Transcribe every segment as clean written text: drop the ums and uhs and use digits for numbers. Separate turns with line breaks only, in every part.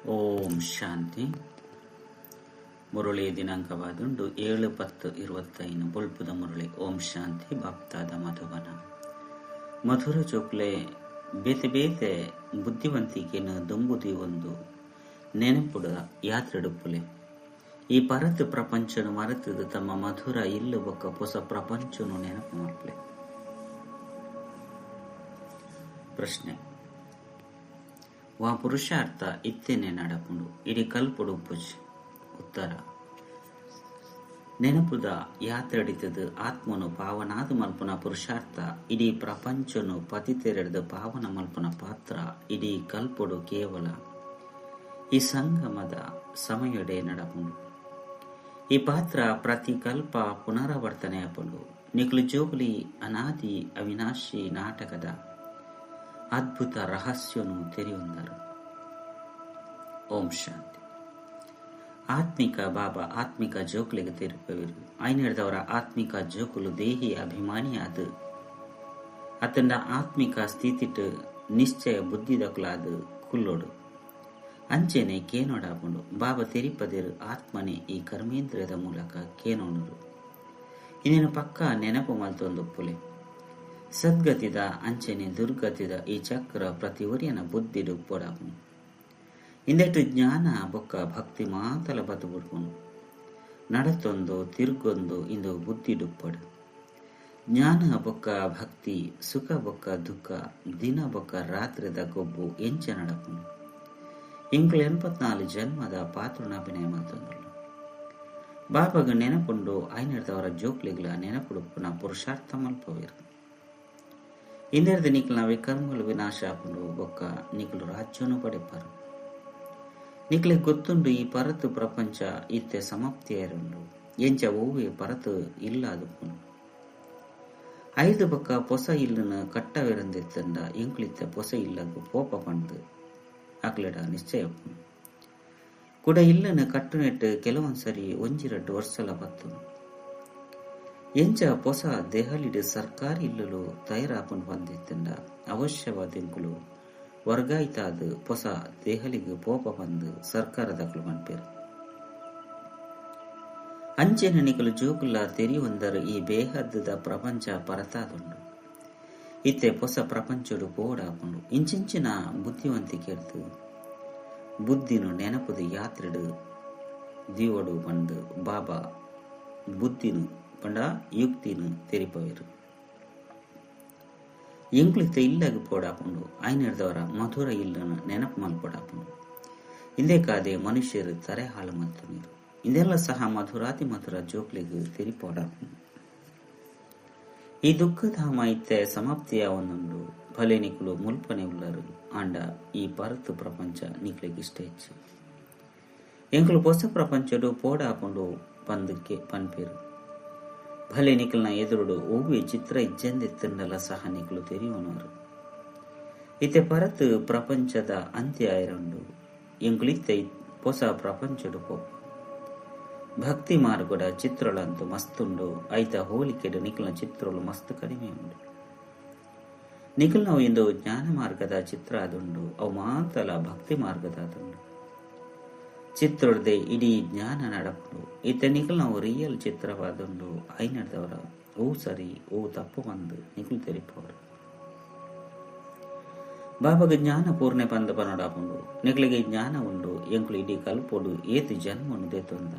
ಓಂ ಶಾಂತಿ. ಮುರಳಿ ದಿನಾಂಕವಾದುಂಡು 7/10/25 ಬೊಲ್ಪುದ ಮುರಳಿ. ಓಂ ಶಾಂತಿ. ಬಾಪ್ತಾದ ಮಧುಬನ ಮಧುರ ಜೋಕ್ಲೆ ಬೇತೆ ಬೇತೆ ಬುದ್ಧಿವಂತಿಕೆನ ದುಂಬುದಿ ಒಂದು ನೆನಪುಡ ಯಾತ್ರೆಡುಪ್ಪುಲೆ. ಈ ಪರತ್ ಪ್ರಪಂಚನು ಮರೆತದು ತಮ್ಮ ಮಧುರ ಇಲ್ಲು ಬೊಕ್ಕ ಹೊಸ ಪ್ರಪಂಚನು ನೆನಪು ಮಲ್ಪಲೆ. ಪ್ರಶ್ನೆ: ವಾ ಪುರುಷಾರ್ಥ ಇತ್ತೇನೆ ನಡಪುಂಡು ಇಡೀ ಕಲ್ಪುಡು ಪುಜ್. ಉತ್ತರ: ನೆನಪುದ ಯಾತ್ರೆಡಿತದು ಆತ್ಮನು ಪಾವನಾದ ಮಲ್ಪುನ ಪುರುಷಾರ್ಥ ಇಡೀ ಪ್ರಪಂಚನು ಪತಿತೆರೆದ ಪಾವನ ಮಲ್ಪುನ ಪಾತ್ರ ಇಡೀ ಕಲ್ಪುಡು ಕೇವಲ ಈ ಸಂಗಮದ ಸಮಯಡೆ ನಡಪುಂಡು. ಈ ಪಾತ್ರ ಪ್ರತಿ ಕಲ್ಪ ಪುನರಾವರ್ತನೆ ಅಪ್ಪುಂಡು. ನಿಕ್ಲು ಜೋಗುಲಿ ಅನಾದಿ ಅವಿನಾಶಿ ನಾಟಕದ ಅದ್ಭುತ ರಹಸ್ಯನು ತೆರೆಯೊಂದರು. ಓಂ ಶಾಂತಿ. ಆತ್ಮಿಕ ಬಾಬಾ ಆತ್ಮಿಕ ಜೋಕ್ಲಿಗೆ ತೆರಪವಿರು. ಐನೆಡ್ದವರ ಆತ್ಮಿಕ ಜೋಕುಲು ದೇಹಿ ಅಭಿಮಾನಿಯಾದ ಅತಂಡ ಆತ್ಮಿಕ ಸ್ಥಿತಿಟ್ ನಿಶ್ಚಯ ಬುದ್ಧಿದಕ್ಲಾದ ಕುಲ್ಲೋಡು ಅಂಚೆನೆ ಕೇನೋಡಾಪುಂಡು. ಬಾಬಾ ತೆರಿಪದಿರು ಆತ್ಮನೆ ಈ ಕರ್ಮೇಂದ್ರಿಯದ ಮೂಲಕ ಕೇನೋಣರು. ಇನ್ನೇನು ಪಕ್ಕ ನೆನಪು ಮಲ್ತೊಂದುಪ್ಪುಲೆ. ಸದ್ಗತಿದ ಅಂಚೆನೆ ದುರ್ಗತಿದ ಈ ಚಕ್ರ ಪ್ರತಿ ಒರಿಯನ ಬುದ್ಧಿಡು ಪೊಡಾಪುಂಡು. ಇಂದೆಟ್ಟು ಜ್ಞಾನ ಬೊಕ್ಕ ಭಕ್ತಿ ಮಾತಲ ಬದು ಬಿಡ್ಕೊಂಡು ನಡತೊಂದು ತಿರುಗೊಂದು ಇಂದು ಬುದ್ಧಿ ಡುಪ್ಪಡು. ಜ್ಞಾನ ಬೊಕ್ಕ ಭಕ್ತಿ, ಸುಖ ಬೊಕ್ಕ ದುಃಖ, ದಿನ ಬೊಕ್ಕ ರಾತ್ರಿದ ಗೊಬ್ಬು ಎಂಚ ನಡಪುಂಡು. ಇಂಕ್ಲು 84 ಜನ್ಮದ ಪಾತ್ರನ ಅಭಿನಯ ಮಾಡ್ತಂದ್ರು. ಬಾಬಾಗ ನೆನಪುಂಡು ಐನೆಡ್ದವರ ಜೋಕ್ಲಿಗ್ಲ ನೆನಪುಡುಪ್ಪುನ ಪುರುಷಾರ್ಥ ಮಲ್ಪವಿರು. ಇಂದೆರ್ದು ನಿಕ್ಲ ವಿಕರ್ಮಗಳು ವಿನಾಶ ಆಪುಂಡು ಬೊಕ್ಕ ನಿಕ್ಲು ರಾಜ್ಯನು ಪಡೆಪರು. ನಿಕ್ಲಿಗೆ ಗೊತ್ತುಂಡು ಈ ಪರತು ಪ್ರಪಂಚ ಇತ್ತೆ ಸಮಾಪ್ತಿಯರುಂಡು. ಎಂಚ ಓವೇ ಪರತು ಇಲ್ಲಾದುಪ್ಪುಂಡು. 5 ಬೊಕ್ಕ ಪೊಸ ಇಲ್ಲನ ಕಟ್ಟವಿರಂದೆತ್ತಂಡ ಎಂಕ್ಲಿತ್ತ ಪೊಸ ಇಲ್ಲಗು ಪೋಪ ಪಂಡು ಅಕ್ಲೆಡ ನಿಶ್ಚಯ ಕೂಡ ಇಲ್ಲನ ಕಟ್ಟುನೆಟ್ಟು ಕೆಲವೊಂದ್ಸರಿ 1-2 ವರ್ಷಲ ಬತ್ತು. ಎಂಚ ಪೊಸ ದೆಹಲಿಡು ಸರ್ಕಾರಿ ಇಲ್ಲಲು ತಯಾರಾಪುಂಡು ಬಂದಿತ್ತಂಡ ಅವಶ್ಯವಾದಿಂಕುಲು ವರ್ಗಾಯಿತಾದ ಪೊಸ ದೆಹಲಿಗೆ ಪೋಪ ಬಂದು ಸರ್ಕಾರದಕ್ಲು ಮನ್ಪೇರು. ಅಂಚೆನ ನಿಕಲು ಜೋಕುಲ್ಲ ತೆರಿಯೊಂದರು ಈ ಬೇಹದ್ದದ ಪ್ರಪಂಚ ಪರತಾದುಂಡು. ಇತ್ತೆ ಹೊಸ ಪ್ರಪಂಚಡು ಪೋಡಾಪುಂಡು. ಇಂಚಿಂಚಿನ ಬುದ್ಧಿವಂತಿಕೆರ್ದು ಬುದ್ಧಿನು ನೆನಪುದ ಯಾತ್ರೆಡು ದೀವಡು ಬಂದು ಬಾಬಾ ಬುದ್ಧಿನು ಪಂಡ ಯುಕ್ತಿನು ತೆರಿಪವಿರು. ಎಂಕ್ಲಿತ್ತ ಇಲ್ಲಗ ಪೋಡಾಪುಂಡು ಐನೆಡ್ದವರ ಮಧುರ ಇಲ್ಲನು ನೆನಪು ಮಲ್ಪೊಡಾಪುಂಡು. ಇಂದೇ ಕಾದೆ ಮನುಷ್ಯರು ತರೆ ಹಾಳು ಮತ್ತು ನೀರು ಇದೆಲ್ಲ ಸಹ ಮಧುರಾತಿ ಮಧುರ ಜೋಕ್ಲಿಗೆ ತೆರಿಪೋಡಾಪುಂಡು. ಈ ದುಃಖಧಾಮ ಇತ್ತೆ ಸಮಾಪ್ತಿಯ ಒಂದೊಂದು ಭಲೆ ನಿಕ್ಲು ಮುಲ್ಪನೆ ಉಳ್ಳರು ಆಂಡ ಈ ಪರತು ಪ್ರಪಂಚ ನಿಕ್ಲಿಗೆ ಇಷ್ಟ ಹೆಚ್ಚು. ಎಂಕ್ಲು ಹೊಸ ಪ್ರಪಂಚಡು ಪೋಡಾಪುಂಡು ಬಂದಕ್ಕೆ ಪನ್ಪೇರು. ಭಲೆ ನಿಕ್ಲನ ಎದುರುಡು ಓವಿ ಚಿತ್ರ ಇಜ್ಜೆಂದೆತ್ತಂಡಲ ಸಹ ನಿಕ್ಲು ತೆರಿಯೋನವರು. ಇತ್ತೆ ಪರತು ಪ್ರಪಂಚದ ಅಂತ್ಯ ಆಯ್ರಂಡು ಎಂಕ್ಲಿತ್ತೆ ಹೊಸ ಪ್ರಪಂಚಡು ಪೋಪ. ಭಕ್ತಿ ಮಾರ್ಗಡ ಚಿತ್ರಗಳಂತೂ ಮಸ್ತುಂಡು. ಐತ ಹೋಲಿಕೆಡು ನಿಕ್ಲನ ಚಿತ್ರಗಳು ಮಸ್ತ್ ಕಡಿಮೆ ಉಂಡು. ನಿಖಲ್ ನಾವು ಇಂದು ಜ್ಞಾನ ಮಾರ್ಗದ ಚಿತ್ರ ಆದುಂಡು, ಅವು ಮಾತಲ ಭಕ್ತಿ ಮಾರ್ಗದ ಆದುಂಡು. ಚಿತ್ರದೇ ಇಡೀ ಜ್ಞಾನ ನಡಪುಡು. ಇತ್ತೆ ನಿಖಲ್ ನಾವು ರಿಯಲ್ ಚಿತ್ರವಾದುಂಡು. ಐನಡ್ದವರ ಓ ಸರಿ ಓ ತಪ್ಪು ಬಂದು ನಿಖಲ್ ತೆರಿಪವರು. ಬಾಬಾಗ ಜ್ಞಾನ ಪೂರ್ಣೆ ಬಂದ ಪನೋಡಾಪುಂಡು. ನಿಖಲಿಗೆ ಜ್ಞಾನ ಉಂಡು. ಎಂಕ್ಲು ಇಡೀ ಕಲ್ಪೋಡು ಏತು ಜನ್ಮನು ದೇತೊಂದ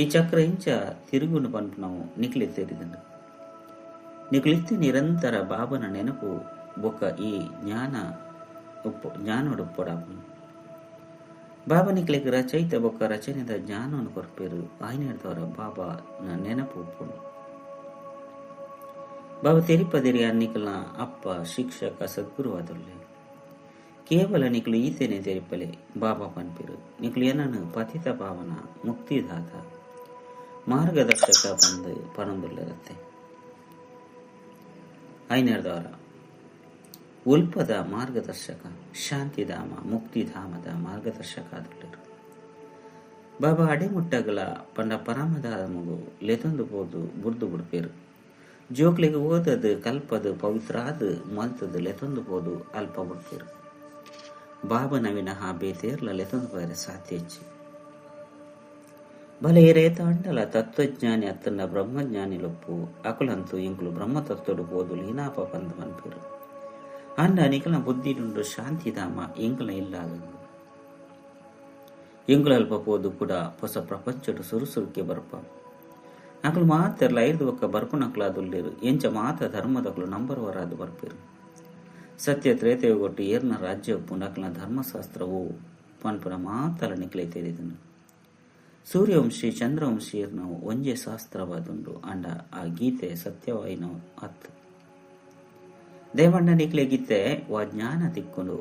ಈ ಚಕ್ರ ಇಂಚ ತಿರುಗುಂಡು ಪಂಪು ನಾವು ನಿಕ್ಲಿ ತೆರಿದಂಡು. ನಿಕ್ಲಿತ್ತಿ ನಿರಂತರ ಬಾಬನ ನೆನಪು ಬೊಕ್ಕ ಈ ಜ್ಞಾನೋಡುಪ್ಪೊಡಾಪುಂಡು. ಬಾಬಾ ನಿಕ್ಲಿಗೆ ರಚಯಿತ ಬೊಕ್ಕ ರಚನೆದ ಜ್ಞಾನವನ್ನು ಕೊರ್ಪೇರು. ಆಯ್ನೆಡ್ದವರ ಬಾಬಾನ ನೆನಪು ಉಪ್ಪುಂಡು. ಬಾಬಾ ತೆರಿಪದಿರಿ ನಿಕ್ಲನ ಅಪ್ಪ ಶಿಕ್ಷಕ ಸದ್ಗುರುವಾದುಲ್ಲೆ. ಕೇವಲ ನಿಕ್ಲು ಈತೇನೆ ತೆರಿಪಲೆ ಬಾಬಾ ಪನ್ಪಿರು. ನಿಕ್ಲು ಏನನ್ನು ಪತಿತ ಪಾವನ ಮುಕ್ತಿದಾತ ಮಾರ್ಗದರ್ಶಕ ಬಂದು ಪನೊಂದುಲ್ಲರತ್ತೆ. ಐನೆಡ್ದವರ ಉಲ್ಪದ ಮಾರ್ಗದರ್ಶಕ, ಶಾಂತಿಧಾಮ ಮುಕ್ತಿಧಾಮದ ಮಾರ್ಗದರ್ಶಕ ಆದುಳ್ಳರು. ಬಾಬಾ ಅಡೆಮುಟ್ಟಗಳ ಪಂಡ ಪರಮಧಾಮಗು ಲೆತೊಂದು ಪೋದು ಬುರ್ದು ಬಿಡ್ಪೇರು. ಜೋಕ್ಲಿಗೆ ಓದದು ಕಲ್ಪದು ಪವಿತ್ರ ಆದು ಮಲ್ತದು ಲೆತೊಂದು ಪೋದು ಅಲ್ಪ ಬಿಡ್ಪೇರು. ಬಾಬನ ವಿನಃ ಬೇತೇರ್ಲ ಲೆತೊಂದು ಪೈರೆ ಸಾತ್ಯಚ್ಚಿ ಬಲೆ ಏರೇತ ಅಂಡಲ ತತ್ವಜ್ಞಾನಿ ಅತ್ತನ್ನ ಬ್ರಹ್ಮಜ್ಞಾನಿ ಲೊಪ್ಪು ಅಕುಲಂತೂ ಇಂಕುಲು ಬ್ರಹ್ಮತತ್ವಡು ಪೋದುಲು ಹಿನಾಪ ಪಂದ ಮನ್ಪೇರು ಅಂಡ ನಿಕಲ ಬುದ್ಧಿಡುಂಡು ಶಾಂತಿಧಾಮ ಇಂಕಲ ಇಲ್ಲಾಗದು ಎಂಗುಲಲ್ಪ ಪೋದು ಕೂಡ ಹೊಸ ಪ್ರಪಂಚಡು ಸುರುಸುರುಕೆ ಬರ್ಪ ಅಕಲು ಮಾತೆರ್ಲ ಐದು ಒಕ್ಕ ಬರ್ಪುನಕ್ಲಾದುಲ್ಲೇರು ಎಂಚ ಮಾತ ಧರ್ಮದಕಲು ನಂಬರ್ವರಾದು ಬರ್ಪೇರು ಸತ್ಯ ತ್ರೇತೆಯೊಗೊಟ್ಟು ಏರ್ನ ರಾಜ್ಯ ಒಪ್ಪು ನಕಲ ಧರ್ಮಶಾಸ್ತ್ರವು ಪನ್ಪುನ ಮಾತಲ ನಿಕ್ಲೆ ತೆರಿದನು ಸೂರ್ಯವಂಶಿ ಚಂದ್ರವಂಶಿ ನಾವು ಒಂಜೆ ಶಾಸ್ತ್ರವಾದುಂಡು ಅಂಡ ಆ ಗೀತೆ ಸತ್ಯವಾಯಿನ ಅತ್ತು ದೇವಣ್ಣ ನಿಕ್ಲೆ ಗೀತೆ ವಾ ಜ್ಞಾನ ತಿಕ್ಕೊಂಡು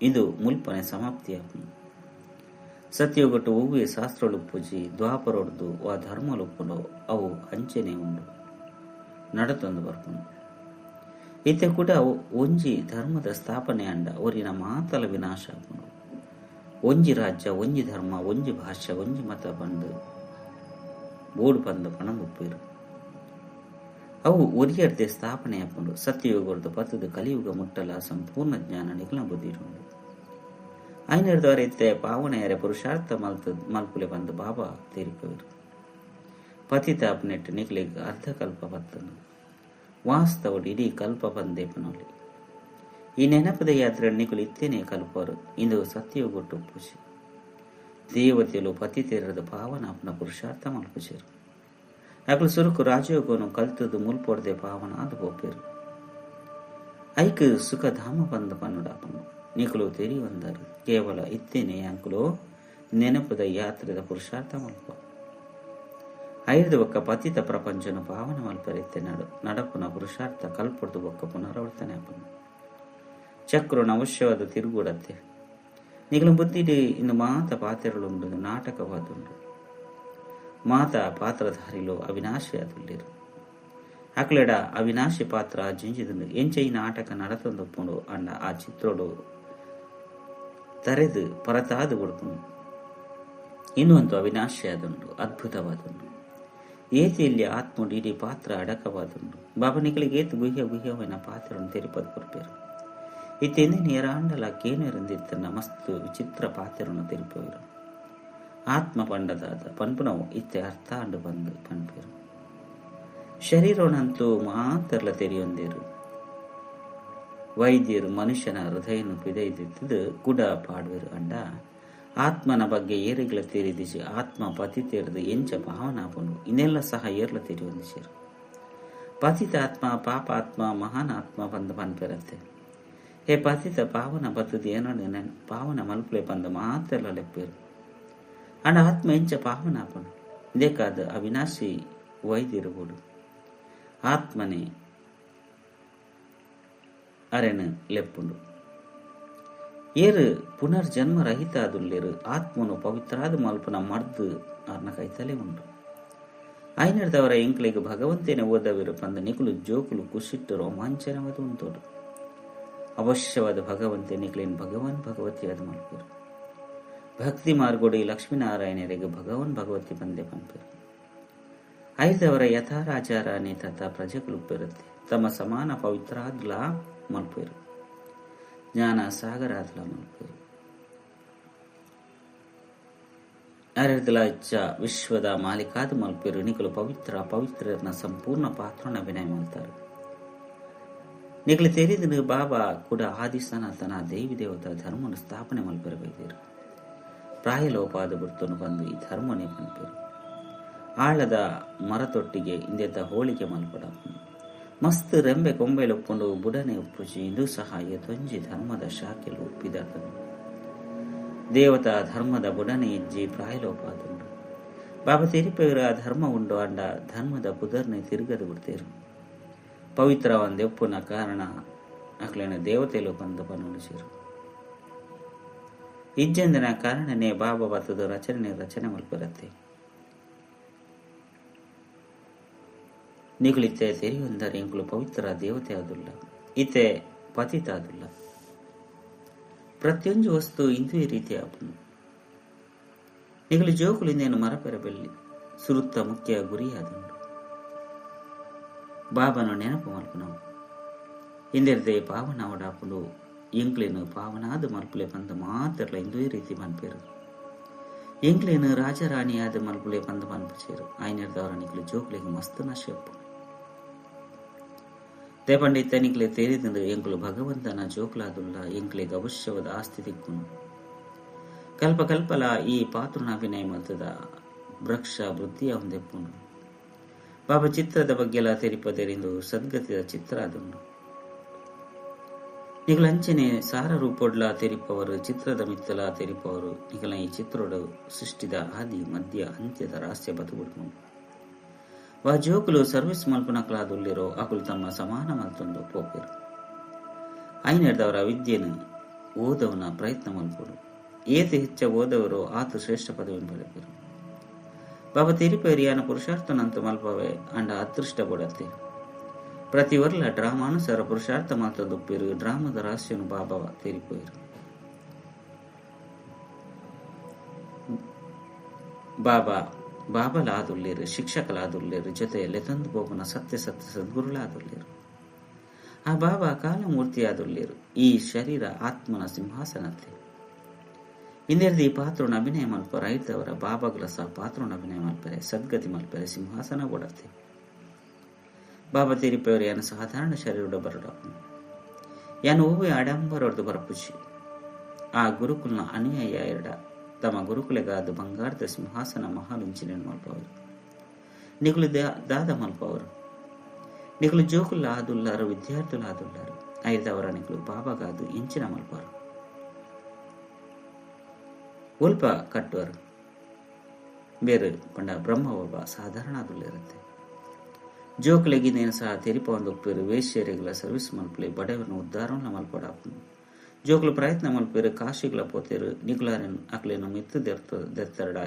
ಇದು ಮುಲ್ಪನೆ ಸಮಾಪ್ತಿಯಾಗುನು ಸತ್ಯಗೊಟ್ಟು ಹೂವೆ ಶಾಸ್ತ್ರಗಳು ಪೂಜಿ ದ್ವಾಪರೊಡ್ದು ವಾ ಧರ್ಮಲೊಪ್ಪುಂಡು ಅವು ಹಂಚನೆ ಉಂಡು ನಡತೊಂದು ಬರ್ಪುಂಡು ಇತ್ತೆ ಕೂಡ ಒಂಜಿ ಧರ್ಮದ ಸ್ಥಾಪನೆ ಅಂಡ ಅವರಿನ ಮಾತಲ ವಿನಾಶ ಆಪುಂಡು ಒಂಜಿ ರಾಜ್ಯ ಒಂಜಿ ಧರ್ಮ ಒಂಜಿ ಭಾಷೆ ಒಂಜಿ ಮತ ಬಂದು ಬೋಡು ಬಂದು ಪಣಂದುಪ್ಪೇರು ಅವು ಒರಿಯರ್ದೆ ಸ್ಥಾಪನೆ ಆಪುಂಡು ಸತ್ಯಯುಗರ್ದು ಪತ್ತದು ಕಲಿಯುಗ ಮುಟ್ಟಲ ಸಂಪೂರ್ಣ ಜ್ಞಾನ ನಿಖಲ ಬುದ್ಧಿರುಂಡು ಐನರ್ದವರ ಇತ್ತೆ ಪಾವನೆಯರೆ ಪುರುಷಾರ್ಥ ಮಲ್ಪುಲೆ ಬಂದು ಬಾಬಾ ತೀರಿಪವರು ಪತಿತ ಅಪ್ನೆಟ್ಟು ನಿಕ್ಲಿಗೆ ಅರ್ಧ ಕಲ್ಪ ಬತ್ತನು ವಾಸ್ತವಡು ಇಡೀ ಕಲ್ಪ ಬಂದೇಪನೊಲಿ ಈ ನೆನಪದ ಯಾತ್ರೆ ನಿಕುಲು ಇತ್ತೇನೆ ಕಲ್ಪರು ಇಂದು ಸತ್ಯಗೊಟ್ಟು ಪೂಜೆ ದೇವತೆಲು ಪತಿ ತೀರದ ಪಾವನ ಅಪ್ನ ಪುರುಷಾರ್ಥ ಮಲ್ಪುಜರು ಅಕಲು ಸುರುಕು ರಾಜಯೋಗನು ಕಲ್ತದು ಮುಲ್ಪೊಡ್ದೆ ಪಾವನ ಅದು ಬೋಪೇರು ಐಕ್ ಸುಖ ಧಾಮ ಬಂದ ಪನ್ನುಡಾಪನು ನಿಕುಲು ತೆರಿ ಒಂದರು ಕೇವಲ ಇತ್ತೇನೆ ಅಂಕುಲು ನೆನಪದ ಯಾತ್ರೆದ ಪುರುಷಾರ್ಥ ಮಲ್ಪ ಐದು ಒಕ್ಕ ಪತಿತ ಪ್ರಪಂಚನು ಪಾವನ ಮಲ್ಪರೆತ್ತೆ ನಡಪುನ ಪುರುಷಾರ್ಥ ಕಲ್ಪೊಡ್ದು ಒಕ್ಕ ಪುನರಾವರ್ತನೆ ಆಪನು ಚಕ್ರನ ಅವಶ್ಯವಾದ ತಿರುಗೂಡತ್ತೆ ನಿಗಲ ಬುದ್ಧಿಡಿ ಇನ್ನು ಮಾತ ಪಾತ್ರಗಳುಂಡು ನಾಟಕವಾದುಂಡು ಮಾತ ಪಾತ್ರಧಾರಿಲು ಅವಿನಾಶಿ ಅದುಲ್ಲಿರು ಅಕ್ಲೆಡ ಅವಿನಾಶಿ ಪಾತ್ರ ಜಿಂಜಿದುಂಡು ಎಂಚ ಈ ನಾಟಕ ನಡತೊಂದೊಪ್ಪುಂಡು ಅಂಡ ಆ ಚಿತ್ರೋಡು ತರೆದು ಪರತಾದು ಕೊಡ್ಕೊಂಡು ಇನ್ನೊಂದು ಅವಿನಾಶಿ ಆದುಂಡು ಅದ್ಭುತವಾದುಂಡು ಏತಿಯಲ್ಲಿ ಆತ್ಮಡು ಇಡೀ ಪಾತ್ರ ಅಡಕವಾದುಂಡು ಬಾಬನಿಗಳಿಗೆ ಏತು ಗುಹ್ಯವನ ಪಾತ್ರವನ್ನು ತೆರಿಪದು ಕೊಡ್ಪೇರು ಇತ್ತೆಂದು ನೇರಾಂಡಲ ಕೇನೆರಂದಿತ್ತನ್ನ ಮಸ್ತು ವಿಚಿತ್ರ ಪಾತ್ರವನ್ನು ತೆರಿಪೇರು ಆತ್ಮ ಪಂಡದಾದ ಪನ್ಪುನವು ಇತ್ತೆ ಅರ್ಥ ಅಂಡು ಬಂದು ಪನ್ಪೇರು ಶರೀರವನಂತೂ ಮಾತರ್ಲ ತೆರೆಯೊಂದೇರು ವೈದ್ಯರು ಮನುಷ್ಯನ ಹೃದಯನು ಪಿದೈದಿದ್ದು ಕೂಡ ಪಾಡುವರು ಅಂಡ ಆತ್ಮನ ಬಗ್ಗೆ ಏರಿಗಳ ತೆರಿದಿಸಿ ಆತ್ಮ ಪತಿ ತೆರೆದು ಎಂಚ ಭಾವನಾಪನು ಇನ್ನೆಲ್ಲ ಸಹ ಏರ್ಲ ತೆರೆಯೊಂದಿಸಿರು ಪತಿತ ಆತ್ಮ ಪಾಪಾತ್ಮ ಮಹಾನ್ ಆತ್ಮ ಬಂದು ಪನ್ಪೆರತ್ತೆ ಹೇ ಪತಿತ ಪಾವನ ಬತ್ತದು ಏನೋ ಪಾವನ ಮಲ್ಪಲೆ ಬಂದ ಮಾತೆಲ್ಲ ಲೆಪ್ಪೇರು ಅಂಡ ಆತ್ಮ ಎಂಚ ಪಾವನಾಪನು ಇದೇ ಕಾದ ಅವಿನಾಶಿ ವೈದ್ಯರುಗಳು ಆತ್ಮನೆ ಅರೆನು ಲೆಪ್ಪುಂಡು ಏರು ಪುನರ್ಜನ್ಮ ರಹಿತ ಅದುಲ್ಲೇರು ಆತ್ಮನು ಪವಿತ್ರಾದ ಮಲ್ಪನ ಮರ್ದು ಅರ್ನ ಕೈತಲೇ ಉಂಡು ಐನರ್ದವರ ಎಂಕ್ಲಿಗೆ ಭಗವಂತೇನೆ ಓದವಿರು ಪಂದ ನಿಕುಲು ಜೋಕುಲು ಕುಸಿಟ್ಟು ರೋಮಾಂಚನವಾದ ಉಂಟೋಡು ಅವಶ್ಯವಾದ ಭಗವಂತೆ ನಿಕ್ಲೇನ್ ಭಗವಾನ್ ಭಗವತಿಯಾದ ಮಲ್ಪೇರು ಭಕ್ತಿ ಮಾರ್ಗೋಡಿ ಲಕ್ಷ್ಮೀನಾರಾಯಣರಿಗೆ ಭಗವಾನ್ ಭಗವತಿ ಬಂದೆ ಪಂಪೇರು ಐದವರ ಯಥಾರಾಚಾರನೇ ತಥ ಪ್ರಜೆಗಳು ಪೇರುತ್ತೆ ತಮ್ಮ ಸಮಾನ ಪವಿತ್ರಾದ್ಲ ಮಲ್ಪೇರು ಜ್ಞಾನ ಸಾಗರಾದ್ಲ ಮಲ್ಪೇರು ಅರೆದಲ ಇಚ್ಛ ವಿಶ್ವದ ಮಾಲಿಕಾದ ಮಲ್ಪೇರು ನಿಕಲು ಪವಿತ್ರನ ಸಂಪೂರ್ಣ ಪಾತ್ರನ ವಿನಯ ಮಾಡ್ತಾರೆ ನಿಕಲು ತೆರಿದ ಬಾಬಾ ಕೂಡ ಆದಿ ಸನಾತನ ದೇವಿ ದೇವತಾ ಧರ್ಮವನ್ನು ಸ್ಥಾಪನೆ ಮಲ್ಪೆರಬೈದೇರು ಪ್ರಾಯಲೋಪಾದ ಬಿಡ್ತನು ಬಂದು ಈ ಧರ್ಮನೇ ಮಲ್ಪೇರು ಆಳದ ಮರತೊಟ್ಟಿಗೆ ಇಂದೆತ್ತ ಹೋಳಿಗೆ ಮಲ್ಪಡ ಮಸ್ತ್ ರೆಂಬೆ ಕೊಂಬೆಲು ಒಪ್ಕೊಂಡು ಬುಡನೆ ಒಪ್ಪುಜಿ ಇದು ಸಹ ಯಥೊಂಜಿ ಧರ್ಮದ ಶಾಖೆಲು ಒಪ್ಪಿದನು ದೇವತಾ ಧರ್ಮದ ಬುಡನೆ ಇಜ್ಜಿ ಪ್ರಾಯಲೋಪಾದುಂಡು ಬಾಬಾ ತಿರುಪೇರ ಧರ್ಮ ಉಂಡು ಅಂಡ ಧರ್ಮದ ಪುದರ್ನೆ ತಿರುಗದು ಬಿಡ್ತೇರು ಪವಿತ್ರ ಒಂದೆಪ್ಪುನ ಕಾರಣ ಅಕ್ಲೇನ ದೇವತೆಲು ಬಂದು ಪನುಡಿಸಿರು ಇಜ್ಜೆಂದಿನ ಕಾರಣನೇ ಬಾಬಾ ಬತ್ತದ ರಚನೆ ಮಲ್ಪರತ್ತೆ ನಿಗುಳಿತ್ತೆ ತೆರೆಯೊಂದರೆ ಎಂಕುಲು ಪವಿತ್ರ ದೇವತೆ ಆದುಲ್ಲ ಇತ್ತೆ ಪತಿತ ಆದುಲ್ಲ ಪ್ರತಿಯೊಂದು ವಸ್ತು ಇಂದು ರೀತಿ ಆಪುನು ನಿಗುಲು ಜೋಕುಲಿಂದೇನು ಮರಪೆರಬೆಲ್ಲಿ ಸುರುತ್ತ ಮುಖ್ಯ ಗುರಿಯಾದುಂಡು ಬಾಬನು ನೆನಪು ಮಲ್ಪುನವು ಇಂದೆರ್ದೆ ಪಾವನ ಒಡಾಪುಲು ಎಂಕ್ಲೇನು ಪಾವನಾದ ಮಲ್ಪುಲೆ ಬಂದ ಮಾತ್ರಲ ಇಂದೇ ರೀತಿ ಮನ್ಪೇರು. ಎಂಕ್ಲೇನು ರಾಜರಾಣಿಯಾದ ಮಲ್ಪುಲೆ ಬಂದ ಮನ್ಪುಚೇರು. ಆಯ್ನಿರ್ದವರ ನಿಕ್ಲೆ ಜೋಕ್ಲೆಗೆ ಮಸ್ತ್ ನಶೆಪ್ಪು. ದೇಪಂಡಿತ ನಿಕ್ಲೆ ತೇರಿದಂದು ಎಂಕ್ಲು ಭಗವಂತನ ಜೋಕ್ಲಾದುಲ್ಲ ಎಂಕ್ಲೆಗೆ ಅವಶ್ಯವಾದ ಆಸ್ತಿ ದಿಕ್ಕುನು. ಕಲ್ಪ ಕಲ್ಪಲ ಈ ಪಾತ್ರನ ಅಭಿನಯ ಮಲ್ತದ ವೃಕ್ಷ ವೃದ್ಧಿಯ ಹೊಂದೆಪ್ಪುನು. ಬಾಬಾ ಚಿತ್ರದ ಬಗ್ಗೆಲ್ಲ ತೆರಿಪದೆರಿಂದು ಸದ್ಗತಿಯ ಚಿತ್ರ ಅದುಂಡು. ನಿಗಲಂಚನೆ ಸಾರ ರೂಪೊಡ್ಲ ತೆರಿಪವರು ಚಿತ್ರದ ಮಿತ್ತಲ ತೆರಿಪವರು ನಿಗಲ ಈ ಚಿತ್ರೋಡು ಸೃಷ್ಟಿದ ಆದಿ ಮಧ್ಯ ಅಂತ್ಯದ ರಹಸ್ಯ ಬದುಗುಡ್ನು. ವಾ ಜೋಕುಲು ಸರ್ವಿಸ್ ಮಲ್ಪನಕ್ಲಾದುಲ್ಲಿರೋ ಅಕುಲು ತಮ್ಮ ಸಮಾನ ಮಲ್ತೊಂದು ಪೋಪೆರು. ಐನೆಡ್ದವರ ವಿದ್ಯೆನು ಓದವನ ಪ್ರಯತ್ನ ಮಲ್ಪುಡು. ಏತ ಹೆಚ್ಚ ಓದವರು ಆತ ಶ್ರೇಷ್ಠ ಪದವಿಯನ್ನು ಪಡೆದರು. ಬಾಬಾ ತೆರಿಪೇರಿಯಾನ ಪುರುಷಾರ್ಥನಂತ ಮಲ್ಪವೇ ಅಂಡ ಅದೃಷ್ಟ ಕೊಡತ್ತೆ. ಪ್ರತಿ ವರ್ಲ ಡ್ರಾಮಾನುಸಾರ ಪುರುಷಾರ್ಥ ಮಾತೊಂದುಪ್ಪೇರು. ಡ್ರಾಮದ ರಹಸ್ಯನು ಬಾಬಾ ತೆರಿಪೋಯರು. ಬಾಬಲಾದುಲ್ಲೇರು, ಶಿಕ್ಷಕಲಾದುಲ್ಲೇರು, ಜೊತೆಯಲ್ಲಿ ತಂದು ಬೋಪನ ಸತ್ಯ ಸದ್ಗುರುಳಾದುಲ್ಲೇರು. ಆ ಬಾಬಾ ಕಾಲಮೂರ್ತಿಯಾದುಲ್ಲೇರು. ಈ ಶರೀರ ಆತ್ಮನ ಸಿಂಹಾಸನತ್ತೆ. ಇಂದೆರ್ದು ಈ ಪಾತ್ರನ ಅಭಿನಯ ಮಲ್ಪರ ಐದವರ ಬಾಬಾಗಳ ಸಹ ಪಾತ್ರನ ಅಭಿನಯ ಮಲ್ಪರೆ ಸದ್ಗತಿ ಮಲ್ಪರೆ ಸಿಂಹಾಸನ ಕೊಡತ್ತೆ. ಬಾಬಾ ತೆರಿಪೇವರು ಯಾನ ಸಾಧಾರಣ ಶರೀರ ಬರಡ ಯಾನ ಓವೆ ಆಡಂಬರದ್ದು ಬರಪುಚ್ಚಿ. ಆ ಗುರುಕುಲ್ನ ಅನುಯಾಯ ಎರಡ ತಮ್ಮ ಗುರುಕುಲೆಗಾದ ಬಂಗಾರದ ಸಿಂಹಾಸನ ಮಹಾಲುಂಚಿನ ಮಲ್ಪವರು ನಿಗುಲು ದಾದ ಮಲ್ಪವರು ನಿಗುಲು ಜೋಕುಲ್ಲ ಆದುಲ್ಲಾರು ವಿದ್ಯಾರ್ಥುಲ ಆದುಲ್ಲಾರು ಐದವರ ನಿಗುಲು ಬಾಬಾಗಾದು ಇಂಚಿನ ಮಲ್ಪರು ಉಲ್ಪ ಕಟ್ಟುವರು ಬೇರೆ ಪಂಡ ಬ್ರಹ್ಮ ಬಾಬಾ ಸಾಧಾರಣ ಆದುಲ್ಲಿರುತ್ತೆ. ಜೋಕ್ಲೆಗಿನೇನು ಸಹ ತೆರಿಪ ಒಂದು ಒಪ್ಪೇರು ವೇಶ್ಯರಿಗಳ ಸರ್ವಿಸ್ ಮಲ್ಪಲೆ ಬಡವರನ್ನು ಉದ್ಧಾರವನ್ನು ಮಲ್ಪಡಾಪು. ಜೋಕ್ಲು ಪ್ರಯತ್ನ ಮಲ್ಪೇರು ಕಾಶಿಗಳ ಪೋತೇರು ನಿಗುಲಾರನ್ ಅಕ್ಲೇನು ಮಿತ್ತು ದೆತ್ತರಡ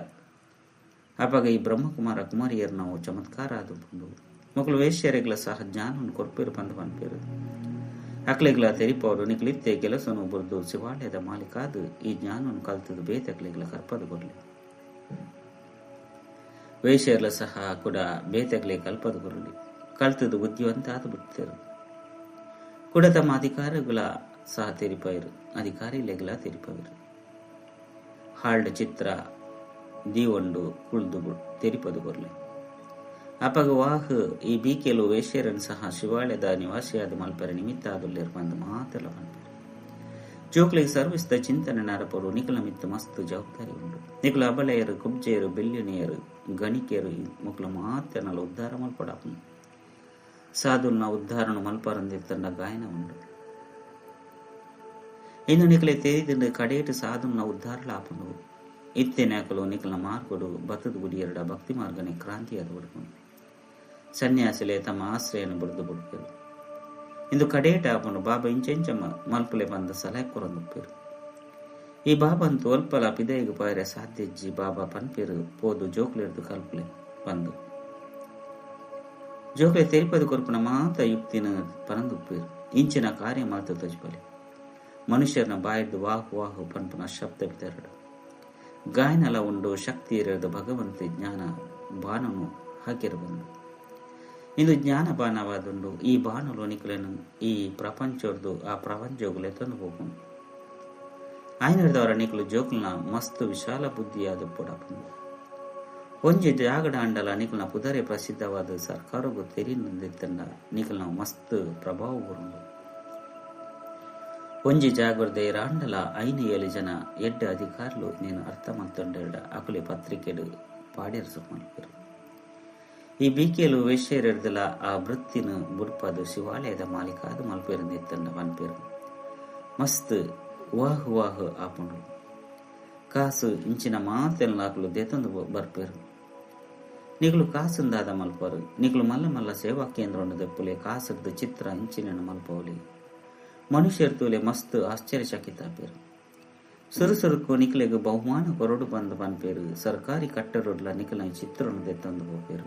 ಅಪಾಗ ಈ ಬ್ರಹ್ಮಕುಮಾರ ಕುಮಾರಿಯರು ನಾವು ಚಮತ್ಕಾರ ಆದುಂಡು. ಮಕ್ಕಳು ವೇಶ್ಯರಿಗಳ ಸಹ ಜ್ಞಾನವನ್ನು ಕೊರ್ಪೇರು ಬಂದು ಬಂದ್ಪೇರು. ಅಕ್ಲೆಗಳ ತೆರಿಪವರು ನಿಕ್ಲಿತ್ತೆ ಕೆಲಸವನ್ನು ಬರೆದು ಶಿವಾಲಯದ ಮಾಲೀಕಾದು ಈ ಜ್ಞಾನವನ್ನು ಕಲ್ತದ್ದು ಬೇತಕ್ಲೆಗಳ ಕಲ್ಪದ ಕೊರ್ಲಿ. ವೇಶ್ಯರ್ಲ ಸಹ ಕೂಡ ಬೇತಗ್ಲೆ ಕಲ್ಪದ ಕೊರಲಿ ಕಲ್ತದ್ದು ಬುದ್ಧಿವಂತ ಆದ ಬಿಡ್ತೇರು. ಕೂಡ ತಮ್ಮ ಅಧಿಕಾರಿಗಳ ಸಹ ತೆರಿಪರು ಅಧಿಕಾರಿಲೆಗಳ ತೆರಿಪವರು ಹಾಲ್ಡ್ ಚಿತ್ರ ದೀವಂಡು ಕುಳ್ದು ತೆರಿಪದು ಕೊರ್ಲಿ. ಅಪಗ ವಾಹ್ ಈ ಬೀಕೆಲು ವೇಶ್ಯರನ್ನು ಸಹ ಶಿವಾಲಯದ ನಿವಾಸಿಯಾದ ಮಲ್ಪರ ನಿಮಿತ್ತ ಆದುಲ್ಲೇರು ಬಂದು ಮಾತೆಲ್ಲ ಬಂದರು. ಜೋಕ್ಲಿಗೆ ಸರ್ವಿಸ್ದ ಚಿಂತನೆ ನರಪರು ನಿಖಲ ಮಿತ್ತು ಮಸ್ತ್ ಜವಾಬ್ದಾರಿ ಉಂಟು. ನಿಖಲ ಅಬಲೆಯರು, ಕುಬ್ಜೆಯರು, ಬಿಲ್ಯನಿಯರು, ಗಣಿಕೆಯರು ಮುಕ್ಲ ಮಾತೆನಲ್ಲ ಉದ್ಧಾರ ಮಲ್ಪಡಾಪು. ಸಾಧುಲ್ನ ಉದ್ಧಾರಣ ಮಲ್ಪರಂದಿತ್ತಂಡ ಗಾಯನ ಉಂಟು. ಇನ್ನು ನಿಖಲೆ ತೇರಿದಿಂದ ಕಡೇಟು ಸಾಧುಲ್ನ ಉದ್ಧಾರಲಾಪನು ಇತ್ತೆನಾಕಲು ನಿಖಲ ಮಾರ್ಗಡು ಬತದ ಗುಡಿಯರಡ ಭಕ್ತಿ ಮಾರ್ಗನೆ ಕ್ರಾಂತಿಯಾದ ಹುಡುಕನು. ಸನ್ಯಾಸಿಲೆ ತಮ್ಮ ಆಶ್ರಯನ ಬುಡ್ದು ಬಿಡ್ಪೇರು. ಇಂದು ಕಡೇಟ ಆಪನು ಬಾಬಾ ಇಂಚೆಂಚ ಮಲ್ಪಲೆ ಬಂದ ಸಲಹೆ ಕೊರಂದುಪ್ಪೇರು. ಈ ಬಾಬಾ ಅಂತೂ ಅಲ್ಪಲ ಪಿದೆಗೆ ಪಾಯರೆ ಸಾಧ್ಯಜ್ಜಿ ಬಾಬಾ ಪನ್ಪೇರು ಪೋದು ಜೋಕ್ಲೆರ್ದು ಕಲ್ಪಲೆ ಬಂದು ಜೋಕ್ಲೆ ತೆರಿಪದ ಕೊರ್ಪನ ಮಾತ ಯುಕ್ತಿನ ಪರಂದುಪ್ಪೇರು. ಇಂಚಿನ ಕಾರ್ಯ ಮಾತು ತಜ್ಬಲೆ ಮನುಷ್ಯರನ ಬಾಯದ್ದು ವಾಹು ವಾಹು ಪನ್ಪನ ಶಬ್ದ ಬಿತೆರಡು ಗಾಯನಲ ಉಂಡು ಶಕ್ತಿ ಇರದ ಭಗವಂತ ಜ್ಞಾನ ಬಾಣನು ಹಾಕಿರ ಬಂದು ಇಂದು ಜ್ಞಾನ ಬಾಣವಾದುಂಡು. ಈ ಬಾಣಲು ನಿಖಲನು ಈ ಪ್ರಪಂಚದ್ದು ಆ ಪ್ರಪಂಚೋಗುಲೆ ತಂದು ಹೋಗುಂಡು. ಆಯ್ನದವರ ನಿಖಲು ಜೋಕ್ಲನ ಮಸ್ತ್ ವಿಶಾಲ ಬುದ್ಧಿಯಾದ ಪುಡಪು ಒಂಜಿ ಜಾಗಡ ಅಂಡಲ ನಿಖಲ್ನ ಪುದರೆ ಪ್ರಸಿದ್ಧವಾದ ಸರ್ಕಾರಗೂ ತೆರಿನಂದಿತ್ತಂಡ ನಿಖಲ್ನ ಮಸ್ತ್ ಪ್ರಭಾವ ಬರುಂಡು. ಒಂಜಿ ಜಾಗರ್ದೆ ರಾಂಡಲ 5-7 ಜನ ಎಡ್ಡ ಅಧಿಕಾರುಲು ನೀನು ಅರ್ಥ ಮಲ್ತೊಂಡೆರಡ ಅಕುಲೆ ಪತ್ರಿಕೆಡು ಪಾಡಿರ್ಸು ಮಲ್ಪರು. ಈ ಬೀಕೆಲು ವೇಶ್ಯರೆರ್ದಲ ಆ ವೃತ್ತಿನ ಬುಡ್ಪದು ಶಿವಾಲಯದ ಮಾಲೀಕಾದ ಮಲ್ಪೇರಂದಿತ್ತಂಡ ಮನ್ಪೇರು ಮಸ್ತ್ ವಾಹು ವಾಹು ಆಪುಂಡು. ಕಾಸು ಇಂಚಿನ ಮಾತೆಲ್ಲಾಕಲು ದೇತೊಂದು ಬರ್ಪೇರು. ನಿಗಲು ಕಾಸಂದಾದ ಮಲ್ಪರು ನಿಗಲು ಮಲ್ಲ ಮಲ್ಲ ಸೇವಾ ಕೇಂದ್ರ ದೆಪ್ಪುಲೆ ಕಾಸದ ಚಿತ್ರ ಇಂಚಿನ ಮಲ್ಪವಲಿ ಮನುಷ್ಯರು ತೂಲೆ ಮಸ್ತ್ ಆಶ್ಚರ್ಯಚಕಿತಾಪೇರು. ಸುರುಸುರುಕು ನಿಖಲೆಗೆ ಬಹುಮಾನ ಕೊರಡು ಬಂದು ಪನ್ಪೇರು. ಸರ್ಕಾರಿ ಕಟ್ಟಡೊಡ್ಲ ನಿಖಲ ಚಿತ್ರನು ದೆತ್ತೊಂದು ಹೋಪೇರು.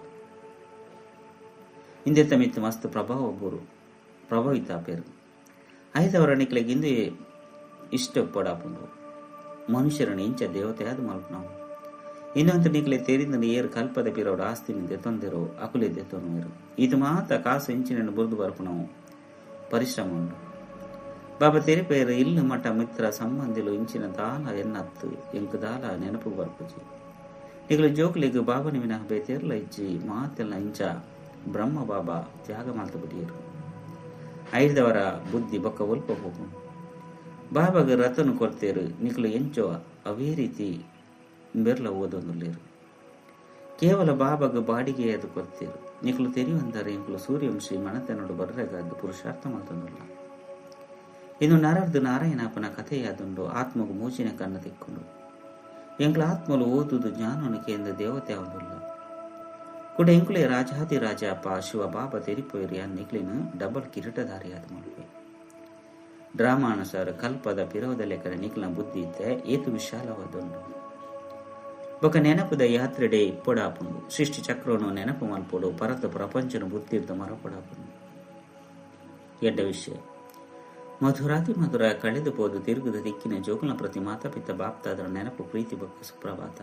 ಹಿಂದೆತ್ತ ಮಿತ್ತು ಮಸ್ತ್ ಪ್ರಭಾವಿತಾಪೇರು. ಐದವರ ನಿಖಲೆಗೆ ಹಿಂದೆ ಇಷ್ಟ ಪಡಾಪುಂಡು ಮನುಷ್ಯರನ್ನು ಇಂಚ ದೇವತೆಯಾದ ಮಲ್ಪನಾವು. ಇನ್ನೊಂದು ನಿಖಲೆ ತೇರಿಂದ ಏರು ಕಲ್ಪದ ಪಿರೋಡು ಆಸ್ತಿನಿಂದ ತೊಂದಿರೋ ಅಕುಲಿದ್ದೆ ತೊಂದರು. ಇದು ಮಾತ ಕಾಸು ಇಂಚಿನ ಬುರ್ದು ಬರ್ಪು ನಾವು ಪರಿಶ್ರಮ ಉಂಟು. బాబా తెరిపేరు ఇల్లు మట మిత్ర సంబంధిలు ఇంచిన దాల ఎన్నత్తు ఇంక దాల నెనపు బర్పుజి నిగులు జోకులిగు బాబాని విన ಬೇತೇರ್ಲ ಇಜ್ಜಿ ಮಾತೆಲ್ಲ ಇಂಚ ಬ್ರಹ್ಮ ಬಾಬಾ ತ್ಯಾಗ ಮಾಲ್ತಬಿಟ್ಟಿರು ಐದವರ ಬುದ್ಧಿ ಬೊಕ್ಕ ಒಲ್ಪ ಹೋಗು ಬಾಬಾಗ ರತನು ಕೊಡ್ತೇರು ನಿಖಲು ಎಂಚೋ ಅವೇ ರೀತಿ ಬೆರ್ಲ ಓದೊಂದುಲ್ಲೇರು ಕೇವಲ ಬಾಬಾಗ ಬಾಡಿಗೆ ಅದು ಕೊಡ್ತೇರು ನಿಖಲು ತೆರಿಯುವಂದರೆ ಇಂಕಲು ಸೂರ್ಯವಂಶಿ ಮನತೆನೋಡು ಬರ್ರೆಗಾದ್ದು ಪುರುಷಾರ್ಥ ಮಾತೊಂದುಲ್ಲ ಇನ್ನು ನರರ್ದು ನಾರಾಯಣಪ್ಪನ ಕಥೆಯಾದುಂಡು ಆತ್ಮಗು ಮೂಚಿನ ಕಣ್ಣ ತಿಕ್ಕೊಂಡು ಎಂಕ್ಲ ಆತ್ಮಲು ಓದುದು ಜ್ಞಾನೋನಿಕೆಯಿಂದ ದೇವತೆ ಆಗುದಿಲ್ಲ ಕೂಡ ಎಂಕ್ಲೆ ರಾಜಾತಿ ರಾಜ ಅಪ್ಪ ಶಿವ ಬಾಬಾ ತೆರಿಪೋಯಿರಿ ನಿಕ್ಲಿನ ಡಬಲ್ ಕಿರೀಟಧಾರಿಯಾದ ಮಾಡ್ಬೇ ಡ್ರಾಮಾನುಸಾರ ಕಲ್ಪದ ಪಿರೋದ ಲೆಕ್ಕದ ನಿಕ್ಲ ಬುದ್ಧಿ ಇತ್ತೆ ಏತು ವಿಶಾಲವಾದೊಂದು ಬೊಕ ನೆನಪುದ ಯಾತ್ರೆಡೆ ಇಪ್ಪೊಡಾಪುಂಡು ಸೃಷ್ಟಿ ಚಕ್ರನು ನೆನಪು ಮಲ್ಪೊಡು ಪರತ ಪ್ರಪಂಚನ ಬುದ್ಧಿರ್ದ ಮರಪೊಡಾಪುಂಡು ಎಡ್ಡ ವಿಷಯ ಮಧುರಾತಿ ಮಧುರ ಕಳೆದು ಹೋದು ತಿರುಗುದ ದಿಕ್ಕಿನ ಜೋಕುಲ ಪ್ರತಿ ಮಾತಾಪಿತ ಬಾಪ್ತಾದರ ನೆನಪು ಪ್ರೀತಿ ಬೊಕ್ಕ ಸುಪ್ರಭಾತ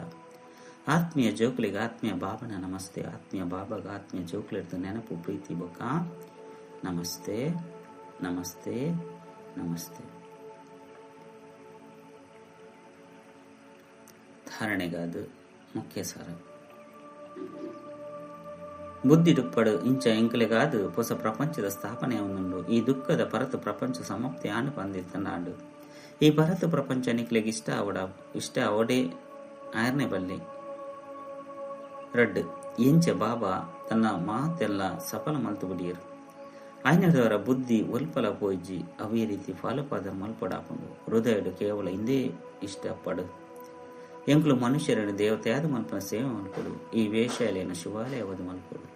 ಆತ್ಮೀಯ ಜೋಕುಲಿಗೆ ಆತ್ಮೀಯ ಬಾಬನ ನಮಸ್ತೆ ಆತ್ಮೀಯ ಬಾಬಾಗ ಆತ್ಮೀಯ ಜೋಕುಲಿರ್ದ ನೆನಪು ಪ್ರೀತಿ ಬೊಕ್ಕ ನಮಸ್ತೆ ನಮಸ್ತೆ ನಮಸ್ತೆ. ಧಾರಣೆಗಾದು ಮುಖ್ಯ ಸಾರ ಬುದ್ಧಿ ಡುಪ್ಪಡು ಇಂಚ ಎಂಕಲೆಗಾದು ಹೊಸ ಪ್ರಪಂಚದ ಸ್ಥಾಪನೆ ಒಂದುಂಡು ಈ ದುಃಖದ ಪರತು ಪ್ರಪಂಚ ಸಮಾಪ್ತಿ ಆನು ಪಂದಿತ್ತನಾಡು ಈ ಪರತು ಪ್ರಪಂಚ ನಿಕ್ಲೆಗೆ ಇಷ್ಟ ಅವಡೇ ಆಯರ್ನೆ ಬಲ್ಲಿ ರಡ್ಡು ಎಂಚ ಬಾಬಾ ತನ್ನ ಮಾತೆಲ್ಲ ಸಫಲ ಮಲ್ತು ಬಿಡಿಯರು ಆಯ್ನದವರ ಬುದ್ಧಿ ಒಲ್ಪಲ ಪೋಯ್ಜಿ ಅವೇ ರೀತಿ ಫಾಲೋಪಾದರ ಮಲ್ಪಡಾಪುಂಡು ಹೃದಯಡು ಕೇವಲ ಇಂದೇ ಇಷ್ಟಪಡು ಎಂಕ್ಲು ಮನುಷ್ಯರನ್ನು ದೇವತೆಯಾದ ಮಲ್ಪನ ಸೇವೆ ಮಲ್ಪಡು ಈ ವೇಷಾಲಯನ ಶಿವಾಲಯವಾದ ಮಲ್ಪಡು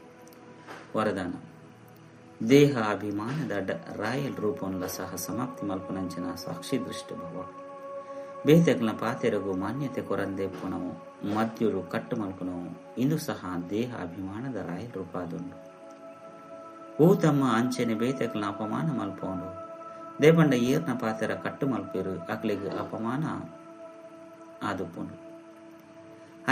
ವರದಾನ ದೇಹ ಅಭಿಮಾನದ ರಾಯಲ್ ರೂಪವನ್ನೆಲ್ಲ ಸಹ ಸಮಾಪ್ತಿ ಮಲ್ಪನಂಚಿನ ಸಾಕ್ಷಿ ದೃಷ್ಟ ಭವ ಬೇತಕ್ನ ಪಾತೆರಗು ಮಾನ್ಯತೆ ಕೊರಂದೆ ಪುನವು ಮದ್ಯುರು ಕಟ್ಟು ಮಲ್ಪನವು ಇಂದು ಸಹ ದೇಹ ಅಭಿಮಾನದ ರಾಯಲ್ ರೂಪ ಆದುಂಡು ಓ ತಮ್ಮ ಅಂಚೆನೆ ಬೇತಕ್ನ ಅಪಮಾನ ಮಲ್ಪೋಂಡು ದೇಪಂಡ ಈರ್ನ ಪಾತೆರ ಕಟ್ಟು ಮಲ್ಪೇರು ಅಕ್ಲಿಗೆ ಅಪಮಾನ ಆದುಪುಂಡು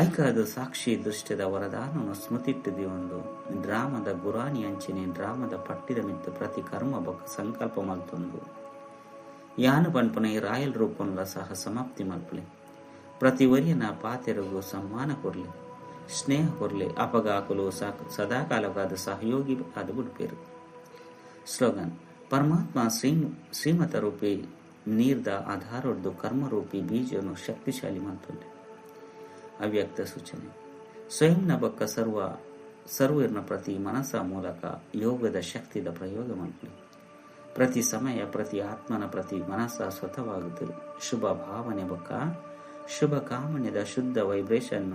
ಐಕಾದು ಸಾಕ್ಷಿ ದೃಷ್ಟದ ವರದಾನನು ಸ್ಮೃತಿಟ್ಟಿದಿ ಒಂದು ಡ್ರಾಮದ ಗುರಾನಿ ಅಂಚಿನ ಡ್ರಾಮದ ಪಟ್ಟಿದ ಮಿತ್ತು ಪ್ರತಿ ಕರ್ಮ ಬೊಕ್ಕ ಸಂಕಲ್ಪ ಮಲ್ತೊಂದು ಯಾನು ಪನ್ಪನ ಈ ರಾಯಲ್ ರೂಪನ್ಲ ಸಹ ಸಮಾಪ್ತಿ ಮಲ್ಪಲೆ ಪ್ರತಿ ವರಿಯನ ಪಾತೆರಗು ಸಮ್ಮಾನ ಕೊರ್ಲೆ ಸ್ನೇಹ ಕೊರ್ಲೆ ಅಪಗಾಕಲು ಸದಾಕಾಲವಾದ ಸಹಯೋಗಿ ಅದು ಬಿಡ್ಪೇರು. ಸ್ಲೋಗನ್ ಪರಮಾತ್ಮ ಶ್ರೀಮತ ರೂಪಿ ನೀರ್ದ ಆಧಾರದ್ದು ಕರ್ಮರೂಪಿ ಬೀಜವನ್ನು ಶಕ್ತಿಶಾಲಿ ಮಂತುಂಡೆ. ಅವ್ಯಕ್ತ ಸೂಚನೆ ಸ್ವಯಂನ ಬೊಕ್ಕ ಸರ್ವರ್ನ ಪ್ರತಿ ಮನಸ್ಸ ಮೂಲಕ ಯೋಗದ ಶಕ್ತಿದ ಪ್ರಯೋಗ ಮಲ್ಪಲೆ ಪ್ರತಿ ಸಮಯ ಪ್ರತಿ ಆತ್ಮನ ಪ್ರತಿ ಮನಸ್ಸ ಸ್ವತವಾಗುತ್ತದೆ ಶುಭ ಭಾವನೆ ಬೊಕ್ಕ ಶುಭ ಕಾಮಣ್ಯದ ಶುದ್ಧ ವೈಬ್ರೇಷನ್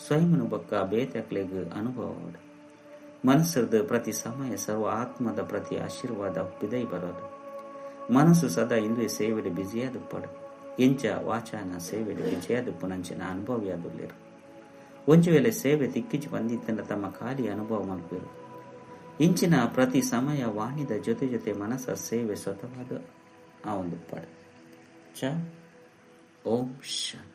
ಸ್ವಯಂನು ಬೊಕ್ಕ ಬೇತಕ್ಲೆಗ್ ಅನುಭವ ಮನಸ್ಸದ ಪ್ರತಿ ಸಮಯ ಸರ್ವ ಆತ್ಮದ ಪ್ರತಿ ಆಶೀರ್ವಾದ ಪಿದೈ ಬರೋದು ಮನಸ್ಸು ಸದಾ ಇಂದ್ರಿಯ ಸೇವೆಡೆ ಬಿಜಿಯಾದುಪ್ಪಡು ಎಂಚ ವಾಚಾನ ಸೇವೆಡೆ ಬಿಜಿಯಾದುಪ್ಪುನಂಚಿನ ಅನುಭವಿಯಾದುಲ್ಲೇರು ಒಂಜು ವೇಳೆ ಸೇವೆ ತಿಕ್ಕಿಚಿ ಬಂದಿತ್ತಂದ ತಮ್ಮ ಖಾಲಿ ಅನುಭವ ಮಲ್ಪೇರು ಇಂಚಿನ ಪ್ರತಿ ಸಮಯ ವಾಣಿದ ಜೊತೆ ಜೊತೆ ಮನಸ್ಸ ಸೇವೆ ಸ್ವತವಾದ ಆ ಒಂದು ಪಡ. ಓಂ ಶಾಂತಿ.